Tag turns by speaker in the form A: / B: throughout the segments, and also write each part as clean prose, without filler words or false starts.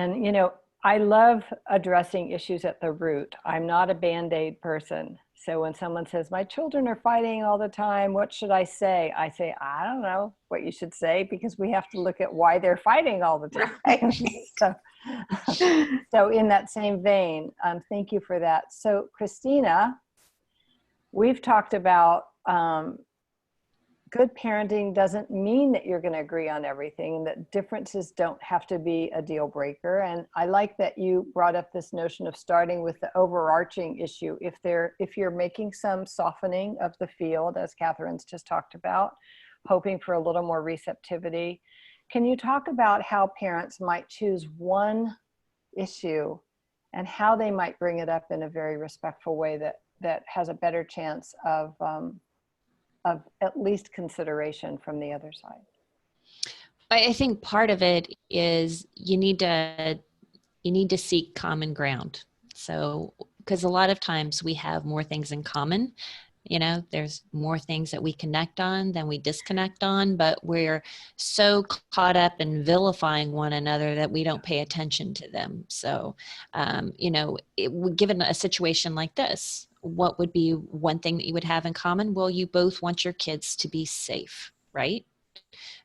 A: And, I love addressing issues at the root. I'm not a Band-Aid person. So when someone says, my children are fighting all the time, what should I say? I say, I don't know what you should say, because we have to look at why they're fighting all the time. So in that same vein, thank you for that. So Christina, we've talked about good parenting doesn't mean that you're going to agree on everything, and that differences don't have to be a deal breaker. And I like that you brought up this notion of starting with the overarching issue. If you're making some softening of the field, as Catherine's just talked about, hoping for a little more receptivity, can you talk about how parents might choose one issue and how they might bring it up in a very respectful way that has a better chance of at least consideration from the other side?
B: I think part of it is you need to seek common ground. So, because a lot of times we have more things in common, there's more things that we connect on than we disconnect on, but we're so caught up in vilifying one another that we don't pay attention to them. So, given a situation like this, what would be one thing that you would have in common? Well, you both want your kids to be safe, right?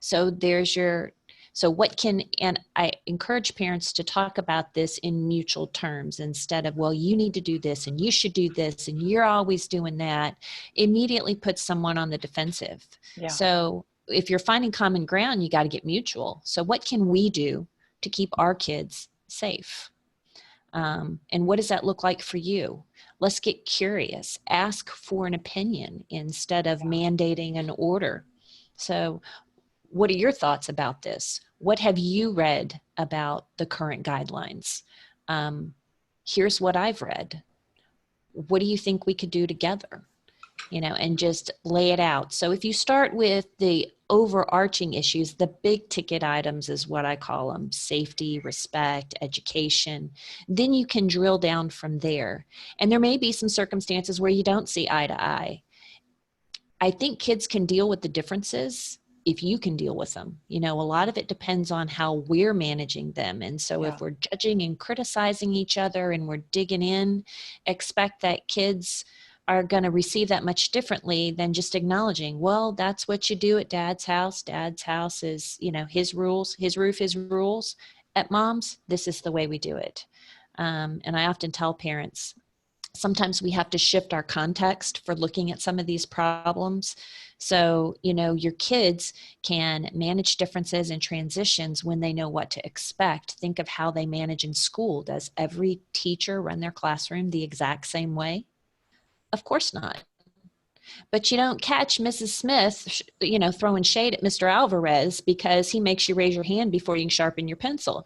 B: So and I encourage parents to talk about this in mutual terms instead of, well, you need to do this and you should do this and you're always doing that. Immediately puts someone on the defensive. Yeah. So if you're finding common ground, you got to get mutual. So what can we do to keep our kids safe? And what does that look like for you? Let's get curious. Ask for an opinion instead of mandating an order. So what are your thoughts about this? What have you read about the current guidelines? Here's what I've read. What do you think we could do together? And just lay it out. So if you start with the overarching issues, the big ticket items is what I call them: safety, respect, education, then you can drill down from there. And there may be some circumstances where you don't see eye to eye. I think kids can deal with the differences if you can deal with them. A lot of it depends on how we're managing them. And so if we're judging and criticizing each other and we're digging in, expect that kids are going to receive that much differently than just acknowledging, well, that's what you do at dad's house. Dad's house is, his rules, his roof, his rules. At mom's, this is the way we do it. And I often tell parents, sometimes we have to shift our context for looking at some of these problems. So, your kids can manage differences and transitions when they know what to expect. Think of how they manage in school. Does every teacher run their classroom the exact same way? Of course not. But you don't catch Mrs. Smith, throwing shade at Mr. Alvarez because he makes you raise your hand before you can sharpen your pencil.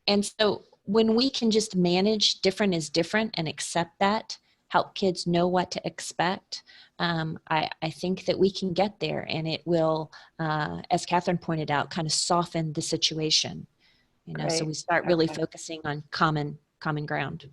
B: And so when we can just manage different is different and accept that, help kids know what to expect, I think that we can get there, and it will, as Catherine pointed out, kind of soften the situation. So we start really focusing on common ground.